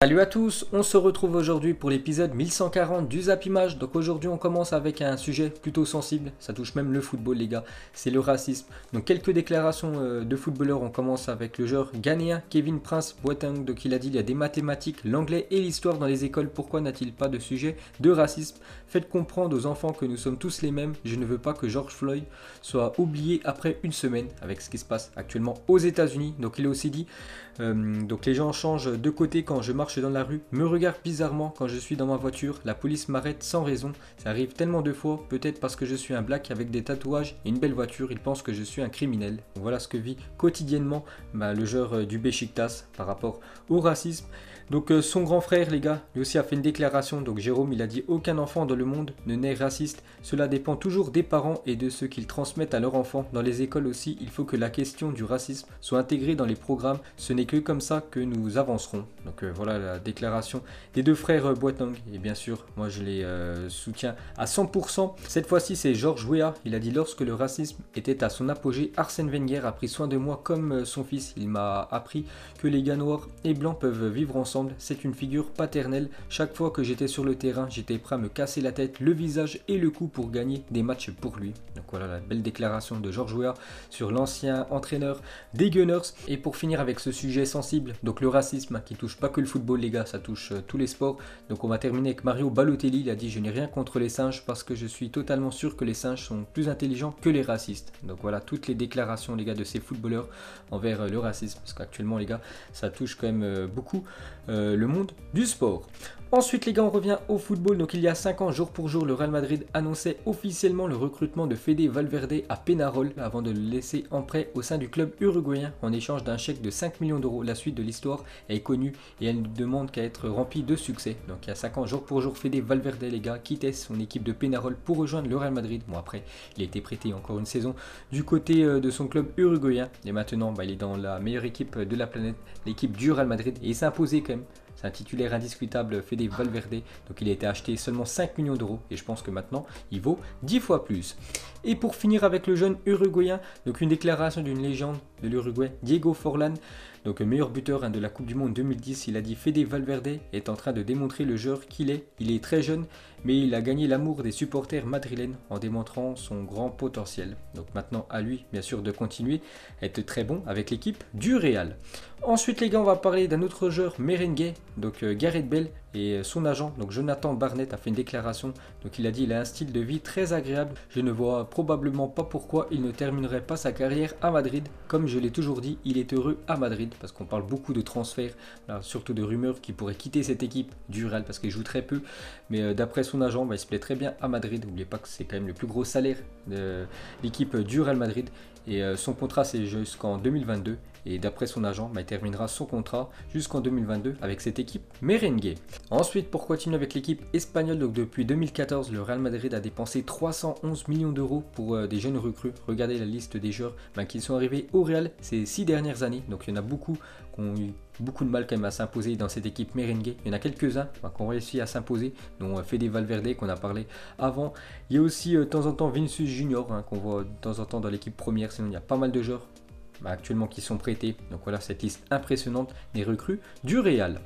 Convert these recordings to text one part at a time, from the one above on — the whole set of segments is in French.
Salut à tous, on se retrouve aujourd'hui pour l'épisode 1140 du Zap Image. Donc aujourd'hui on commence avec un sujet plutôt sensible, ça touche même le football les gars, c'est le racisme. Donc quelques déclarations de footballeurs, on commence avec le joueur ghanéen Kevin Prince Boateng. Donc il a dit il y a des mathématiques, l'anglais et l'histoire dans les écoles, pourquoi n'a-t-il pas de sujet de racisme? Faites comprendre aux enfants que nous sommes tous les mêmes, je ne veux pas que George Floyd soit oublié après une semaine avec ce qui se passe actuellement aux États-Unis. Donc il a aussi dit donc les gens changent de côté quand je marche dans la rue, me regardent bizarrement quand je suis dans ma voiture, la police m'arrête sans raison, ça arrive tellement de fois, peut-être parce que je suis un black avec des tatouages et une belle voiture, ils pensent que je suis un criminel. Donc voilà ce que vit quotidiennement le joueur du Beşiktaş par rapport au racisme. Donc son grand frère les gars, lui aussi a fait une déclaration, donc Jérôme il a dit aucun enfant dans le monde ne naît raciste, cela dépend toujours des parents et de ce qu'ils transmettent à leurs enfants. Dans les écoles aussi, il faut que la question du racisme soit intégrée dans les programmes, ce n'est que comme ça que nous avancerons. Donc voilà la déclaration des deux frères Boateng, et bien sûr moi je les soutiens à 100%. Cette fois-ci c'est Georges Weah, il a dit lorsque le racisme était à son apogée, Arsène Wenger a pris soin de moi comme son fils, il m'a appris que les gars noirs et blancs peuvent vivre ensemble. C'est une figure paternelle. Chaque fois que j'étais sur le terrain, j'étais prêt à me casser la tête, le visage et le cou pour gagner des matchs pour lui. Donc voilà la belle déclaration de Georges Weah sur l'ancien entraîneur des Gunners. Et pour finir avec ce sujet sensible, donc le racisme qui touche pas que le football les gars, ça touche tous les sports. Donc on va terminer avec Mario Balotelli, il a dit je n'ai rien contre les singes parce que je suis totalement sûr que les singes sont plus intelligents que les racistes. Donc voilà toutes les déclarations les gars de ces footballeurs envers le racisme, parce qu'actuellement les gars ça touche quand même beaucoup le monde du sport. Ensuite les gars on revient au football. Donc il y a 5 ans jour pour jour le Real Madrid annonçait officiellement le recrutement de Fede Valverde à Peñarol avant de le laisser en prêt au sein du club uruguayen en échange d'un chèque de 5 millions d'euros. La suite de l'histoire est connue et elle ne demande qu'à être remplie de succès. Donc il y a 5 ans jour pour jour Fede Valverde les gars quittait son équipe de Peñarol pour rejoindre le Real Madrid. Bon après il a été prêté encore une saison du côté de son club uruguayen et maintenant il est dans la meilleure équipe de la planète, l'équipe du Real Madrid, et il s'est imposé quand même. C'est un titulaire indiscutable, Fede Valverde, donc il a été acheté seulement 5 millions d'euros et je pense que maintenant il vaut 10 fois plus. Et pour finir avec le jeune uruguayen, donc une déclaration d'une légende de l'Uruguay, Diego Forlán, donc meilleur buteur de la Coupe du Monde 2010, il a dit Fede Valverde est en train de démontrer le joueur qu'il est. Il est très jeune, mais il a gagné l'amour des supporters madrilènes en démontrant son grand potentiel. Donc maintenant à lui, bien sûr, de continuer à être très bon avec l'équipe du Real. Ensuite les gars, on va parler d'un autre joueur merengue, donc Gareth Bale, et son agent, donc Jonathan Barnett, a fait une déclaration. Donc il a dit il a un style de vie très agréable, je ne vois probablement pas pourquoi il ne terminerait pas sa carrière à Madrid. Comme je l'ai toujours dit, il est heureux à Madrid, parce qu'on parle beaucoup de transferts, surtout de rumeurs qu'il pourrait quitter cette équipe du Real parce qu'il joue très peu, mais d'après son agent, il se plaît très bien à Madrid. N'oubliez pas que c'est quand même le plus gros salaire de l'équipe du Real Madrid. Et son contrat c'est jusqu'en 2022 et d'après son agent il terminera son contrat jusqu'en 2022 avec cette équipe merengue. Ensuite pour continuer avec l'équipe espagnole, donc depuis 2014 le Real Madrid a dépensé 311 millions d'euros pour des jeunes recrues. Regardez la liste des joueurs qui sont arrivés au Real ces 6 dernières années, donc il y en a beaucoup qui ont eu beaucoup de mal quand même à s'imposer dans cette équipe merengue. Il y en a quelques-uns qui ont réussi à s'imposer, dont Fede Valverde qu'on a parlé avant. Il y a aussi de temps en temps Vinicius Junior qu'on voit de temps en temps dans l'équipe première. Sinon il y a pas mal de joueurs actuellement qui sont prêtés. Donc voilà cette liste impressionnante des recrues du Real.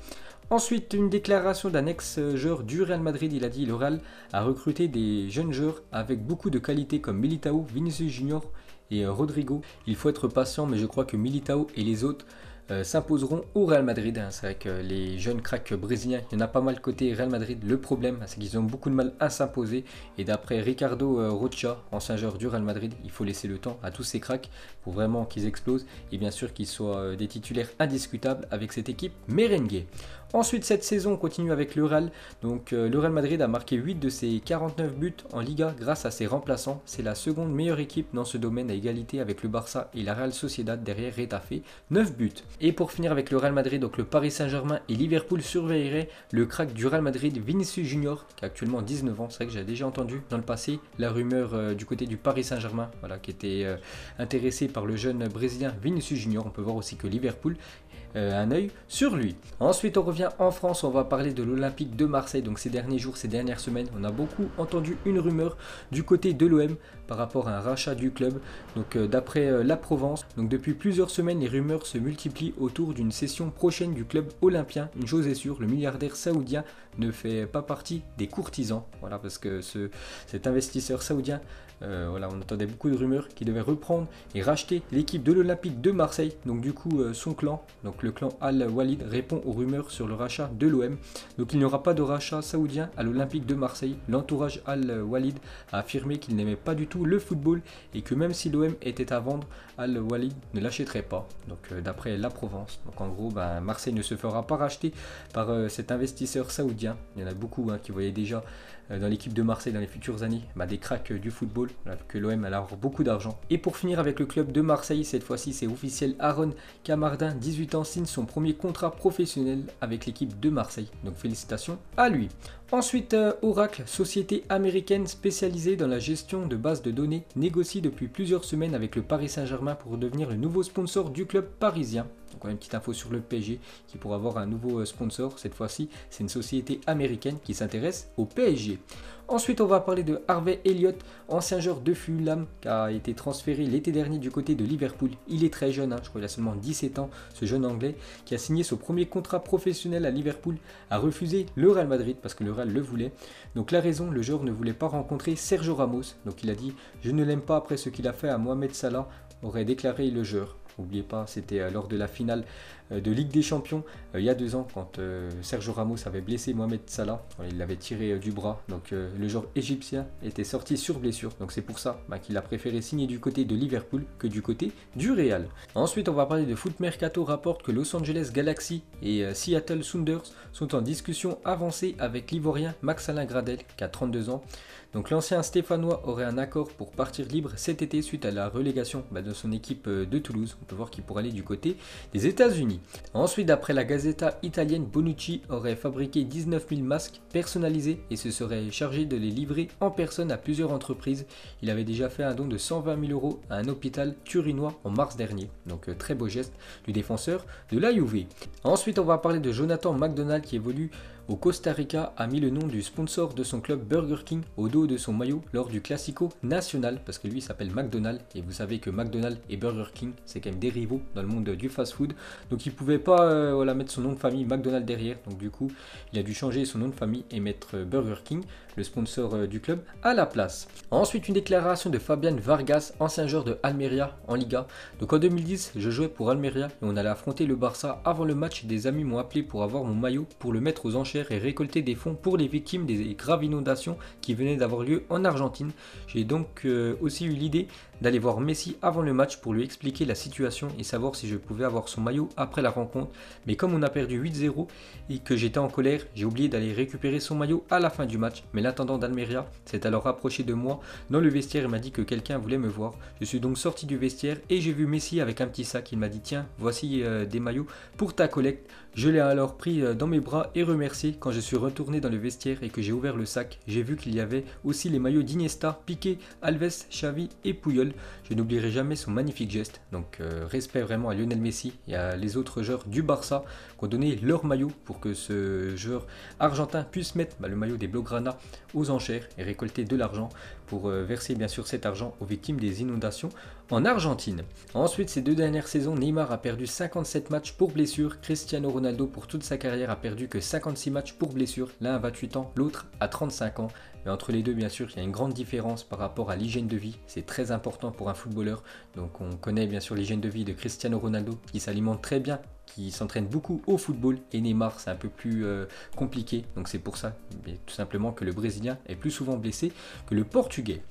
Ensuite, une déclaration d'un ex-joueur du Real Madrid, il a dit le Real a recruté des jeunes joueurs avec beaucoup de qualités comme Militao, Vinicius Junior et Rodrigo. Il faut être patient, mais je crois que Militao et les autres s'imposeront au Real Madrid. C'est vrai que les jeunes cracks brésiliens, il y en a pas mal côté Real Madrid. Le problème, c'est qu'ils ont beaucoup de mal à s'imposer. Et d'après Ricardo Rocha, ancien joueur du Real Madrid, il faut laisser le temps à tous ces cracks pour vraiment qu'ils explosent. Et bien sûr qu'ils soient des titulaires indiscutables avec cette équipe merengue. Ensuite, cette saison, on continue avec le Real. Donc, le Real Madrid a marqué 8 de ses 49 buts en Liga grâce à ses remplaçants. C'est la seconde meilleure équipe dans ce domaine à égalité avec le Barça et la Real Sociedad derrière Retafe, 9 buts. Et pour finir avec le Real Madrid, donc le Paris Saint-Germain et Liverpool surveilleraient le crack du Real Madrid, Vinicius Junior, qui a actuellement 19 ans. C'est vrai que j'avais déjà entendu dans le passé la rumeur du côté du Paris Saint-Germain, qui était intéressé par le jeune brésilien Vinicius Junior. On peut voir aussi que Liverpool un œil sur lui. Ensuite on revient en France, on va parler de l'Olympique de Marseille. Donc ces derniers jours, ces dernières semaines, on a beaucoup entendu une rumeur du côté de l'OM par rapport à un rachat du club. Donc d'après la Provence, donc depuis plusieurs semaines, les rumeurs se multiplient autour d'une cession prochaine du club olympien. Une chose est sûre, le milliardaire saoudien ne fait pas partie des courtisans. Voilà, parce que cet investisseur saoudien, voilà, on entendait beaucoup de rumeurs qu'il devait reprendre et racheter l'équipe de l'Olympique de Marseille. Donc du coup, son clan, donc le clan Al-Walid, répond aux rumeurs sur le rachat de l'OM. Donc il n'y aura pas de rachat saoudien à l'Olympique de Marseille. L'entourage Al-Walid a affirmé qu'il n'aimait pas du tout le football et que même si l'OM était à vendre, Al-Walid ne l'achèterait pas. Donc d'après la Provence. Donc en gros, Marseille ne se fera pas racheter par cet investisseur saoudien. Il y en a beaucoup qui voyaient déjà dans l'équipe de Marseille dans les futures années des cracks du football, que l'OM allait avoir beaucoup d'argent. Et pour finir avec le club de Marseille, cette fois-ci c'est officiel, Aaron Camardin, 18 ans, signe son premier contrat professionnel avec l'équipe de Marseille. Donc félicitations à lui. Ensuite, Oracle, société américaine spécialisée dans la gestion de bases de données, négocie depuis plusieurs semaines avec le Paris Saint-Germain pour devenir le nouveau sponsor du club parisien. Donc on a une petite info sur le PSG qui pourra avoir un nouveau sponsor. Cette fois-ci, c'est une société américaine qui s'intéresse au PSG. Ensuite, on va parler de Harvey Elliott, ancien joueur de Fulham qui a été transféré l'été dernier du côté de Liverpool. Il est très jeune, je crois qu'il a seulement 17 ans, ce jeune anglais qui a signé son premier contrat professionnel à Liverpool, a refusé le Real Madrid parce que le Real le voulait. Donc la raison, le joueur ne voulait pas rencontrer Sergio Ramos. Donc il a dit « Je ne l'aime pas après ce qu'il a fait à Mohamed Salah », aurait déclaré le joueur. N'oubliez pas, c'était lors de la finale de Ligue des Champions il y a 2 ans quand Sergio Ramos avait blessé Mohamed Salah. Il l'avait tiré du bras. Donc le joueur égyptien était sorti sur blessure. Donc c'est pour ça qu'il a préféré signer du côté de Liverpool que du côté du Real. Ensuite, on va parler de Foot Mercato rapporte que Los Angeles Galaxy et Seattle Sounders sont en discussion avancée avec l'Ivoirien Max-Alain Gradel qui a 32 ans. Donc l'ancien Stéphanois aurait un accord pour partir libre cet été suite à la relégation de son équipe de Toulouse. On peut voir qu'il pourrait aller du côté des États-Unis. Ensuite, d'après la Gazzetta italienne, Bonucci aurait fabriqué 19 000 masques personnalisés et se serait chargé de les livrer en personne à plusieurs entreprises. Il avait déjà fait un don de 120 000 € à un hôpital turinois en mars dernier. Donc très beau geste du défenseur de la Juve. Ensuite, on va parler de Jonathan McDonald qui évolue au Costa Rica, a mis le nom du sponsor de son club Burger King au dos de son maillot lors du Classico national parce que lui il s'appelle McDonald's et vous savez que McDonald's et Burger King c'est quand même des rivaux dans le monde du fast food, donc il ne pouvait pas mettre son nom de famille McDonald's derrière, donc du coup il a dû changer son nom de famille et mettre Burger King, le sponsor du club, à la place. Ensuite, une déclaration de Fabián Vargas, ancien joueur de Almeria en Liga. Donc en 2010 je jouais pour Almeria et on allait affronter le Barça. Avant le match, des amis m'ont appelé pour avoir mon maillot pour le mettre aux enchères et récolter des fonds pour les victimes des graves inondations qui venaient d'avoir lieu en Argentine. J'ai donc aussi eu l'idée d'aller voir Messi avant le match pour lui expliquer la situation et savoir si je pouvais avoir son maillot après la rencontre. Mais comme on a perdu 8-0 et que j'étais en colère, j'ai oublié d'aller récupérer son maillot à la fin du match. Mais l'intendant d'Almeria s'est alors rapproché de moi dans le vestiaire et m'a dit que quelqu'un voulait me voir. Je suis donc sorti du vestiaire et j'ai vu Messi avec un petit sac. Il m'a dit « Tiens, voici des maillots pour ta collecte ». Je l'ai alors pris dans mes bras et remercié. Quand je suis retourné dans le vestiaire et que j'ai ouvert le sac, j'ai vu qu'il y avait aussi les maillots d'Iniesta, Piqué, Alves, Xavi et Puyol. Je n'oublierai jamais son magnifique geste. Donc respect vraiment à Lionel Messi et à les autres joueurs du Barça qui ont donné leur maillot pour que ce joueur argentin puisse mettre le maillot des Blaugrana aux enchères et récolter de l'argent pour verser bien sûr cet argent aux victimes des inondations en Argentine. Ensuite, ces 2 dernières saisons, Neymar a perdu 57 matchs pour blessure. Cristiano Ronaldo pour toute sa carrière a perdu que 56 matchs pour blessure. L'un a 28 ans, l'autre a 35 ans. Mais entre les deux, bien sûr, il y a une grande différence par rapport à l'hygiène de vie. C'est très important pour un footballeur. Donc on connaît bien sûr l'hygiène de vie de Cristiano Ronaldo qui s'alimente très bien, qui s'entraîne beaucoup au football, et Neymar c'est un peu plus compliqué, donc c'est pour ça tout simplement que le Brésilien est plus souvent blessé que le Portugais.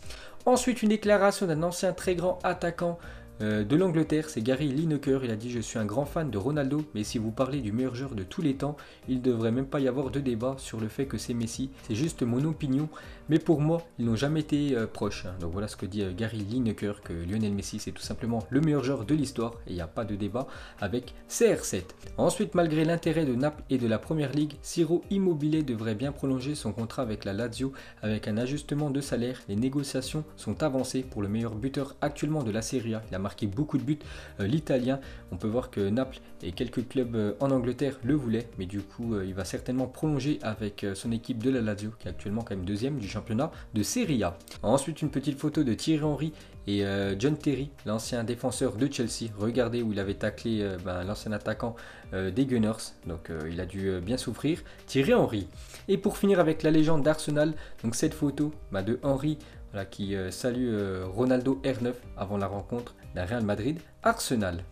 Ensuite, une déclaration d'un ancien très grand attaquant de l'Angleterre, c'est Gary Lineker. Il a dit: je suis un grand fan de Ronaldo, mais si vous parlez du meilleur joueur de tous les temps, il ne devrait même pas y avoir de débat sur le fait que c'est Messi. C'est juste mon opinion, mais pour moi, ils n'ont jamais été proches. Donc voilà ce que dit Gary Lineker, que Lionel Messi c'est tout simplement le meilleur joueur de l'histoire et il n'y a pas de débat avec CR7. Ensuite, malgré l'intérêt de Naples et de la Première Ligue, Ciro Immobile devrait bien prolonger son contrat avec la Lazio avec un ajustement de salaire. Les négociations sont avancées pour le meilleur buteur actuellement de la Serie A. Il a marqué beaucoup de buts, l'Italien. On peut voir que Naples et quelques clubs en Angleterre le voulaient, mais du coup il va certainement prolonger avec son équipe de la Lazio, qui est actuellement quand même deuxième du championnat de Serie A. Ensuite, une petite photo de Thierry Henry et John Terry, l'ancien défenseur de Chelsea. Regardez où il avait taclé l'ancien attaquant des Gunners, donc il a dû bien souffrir, Thierry Henry. Et pour finir avec la légende d'Arsenal, donc cette photo de Henry, voilà, qui salue Ronaldo R9 avant la rencontre d'un Real Madrid-Arsenal.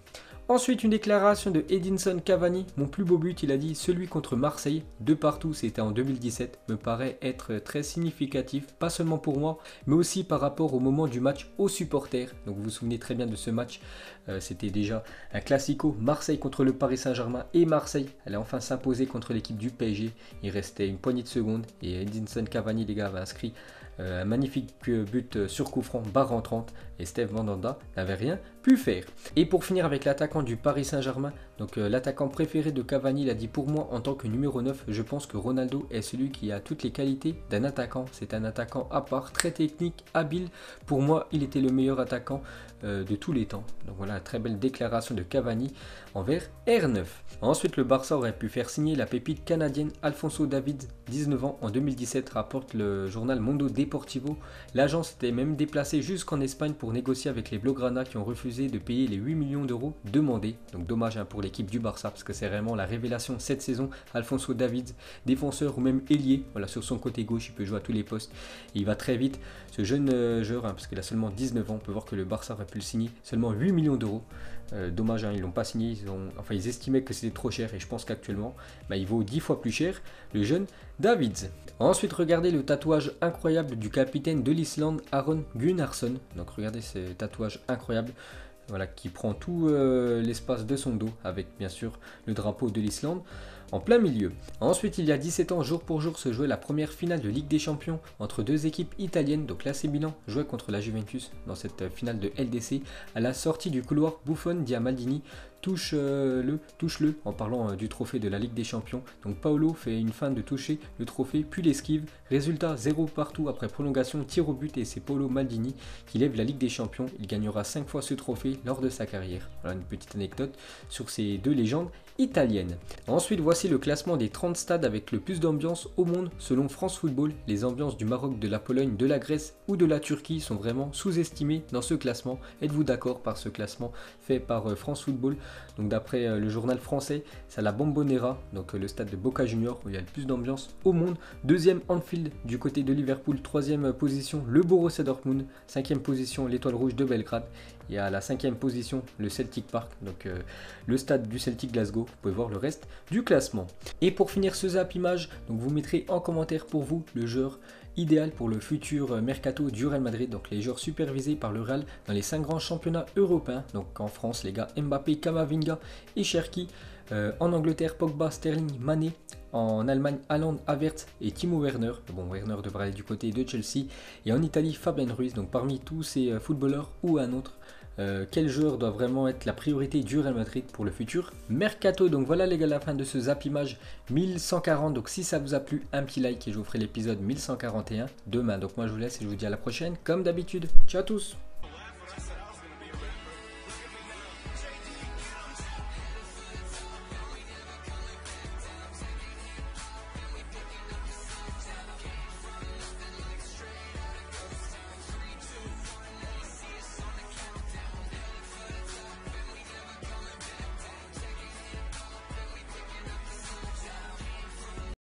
Ensuite, une déclaration de Edinson Cavani. Mon plus beau but, il a dit, celui contre Marseille, de partout, c'était en 2017, me paraît être très significatif, pas seulement pour moi, mais aussi par rapport au moment du match aux supporters. Donc vous vous souvenez très bien de ce match, c'était déjà un classico, Marseille contre le Paris Saint-Germain, et Marseille allait enfin s'imposer contre l'équipe du PSG. Il restait une poignée de secondes, et Edinson Cavani, les gars, avait inscrit un magnifique but sur coup franc, barre rentrante, et Steve Mandanda n'avait rien pu faire. Et pour finir avec l'attaquant du Paris Saint-Germain, donc l'attaquant préféré de Cavani, il a dit, pour moi en tant que numéro 9, je pense que Ronaldo est celui qui a toutes les qualités d'un attaquant. C'est un attaquant à part, très technique, habile. Pour moi, il était le meilleur attaquant de tous les temps. Donc voilà, très belle déclaration de Cavani envers R9. Ensuite, le Barça aurait pu faire signer la pépite canadienne Alphonso Davies, 19 ans, en 2017, rapporte le journal Mundo Deportivo. L'agence était même déplacée jusqu'en Espagne pour négocier avec les Blaugrana qui ont refusé de payer les 8 millions d'euros demandés. Donc dommage pour l'équipe du Barça, parce que c'est vraiment la révélation cette saison. Alphonso Davies, défenseur ou même ailier, voilà, sur son côté gauche, il peut jouer à tous les postes. Et il va très vite, ce jeune joueur, parce qu'il a seulement 19 ans, on peut voir que le Barça aurait pu le signer, seulement 8 millions d'euros. Dommage, ils l'ont pas signé, ils estimaient que c'était trop cher, et je pense qu'actuellement il vaut 10 fois plus cher, le jeune Davids. Ensuite, regardez le tatouage incroyable du capitaine de l'Islande, Aron Gunnarsson. Donc regardez ce tatouage incroyable, voilà, qui prend tout l'espace de son dos, avec bien sûr le drapeau de l'Islande en plein milieu. Ensuite, il y a 17 ans, jour pour jour, se jouait la première finale de Ligue des Champions entre deux équipes italiennes. Donc l'AC Milan jouait contre la Juventus dans cette finale de LDC. À la sortie du couloir, Buffon dit à Maldini, touche-le en parlant du trophée de la Ligue des Champions. Donc Paolo fait une feinte de toucher le trophée, puis l'esquive. Résultat 0 partout après prolongation, tir au but, et c'est Paolo Maldini qui lève la Ligue des Champions. Il gagnera 5 fois ce trophée lors de sa carrière. Voilà une petite anecdote sur ces deux légendes italiennes. Ensuite, voici le classement des 30 stades avec le plus d'ambiance au monde selon France Football. Les ambiances du Maroc, de la Pologne, de la Grèce ou de la Turquie sont vraiment sous-estimées dans ce classement. Êtes-vous d'accord par ce classement fait par France Football? Donc d'après le journal français, c'est la Bombonera, donc le stade de Boca Juniors, où il y a le plus d'ambiance au monde. Deuxième, Anfield du côté de Liverpool. Troisième position, le Borussia Dortmund. Cinquième position, l'Étoile Rouge de Belgrade. Et à la cinquième position, le Celtic Park, donc le stade du Celtic Glasgow. Vous pouvez voir le reste du classement. Et pour finir ce Zap Image, donc vous mettrez en commentaire pour vous le joueur idéal pour le futur mercato du Real Madrid, donc les joueurs supervisés par le Real dans les 5 grands championnats européens. Donc en France, les gars, Mbappé, Camavinga et Cherki. En Angleterre, Pogba, Sterling, Mané. En Allemagne, Haaland, Havertz et Timo Werner. Bon, Werner devrait aller du côté de Chelsea. Et en Italie, Fabien Ruiz. Donc parmi tous ces footballeurs ou un autre, quel joueur doit vraiment être la priorité du Real Madrid pour le futur mercato? Donc voilà les gars, la fin de ce Zap Image 1140. Donc si ça vous a plu, un petit like et je vous ferai l'épisode 1141 demain. Donc moi je vous laisse et je vous dis à la prochaine comme d'habitude. Ciao à tous.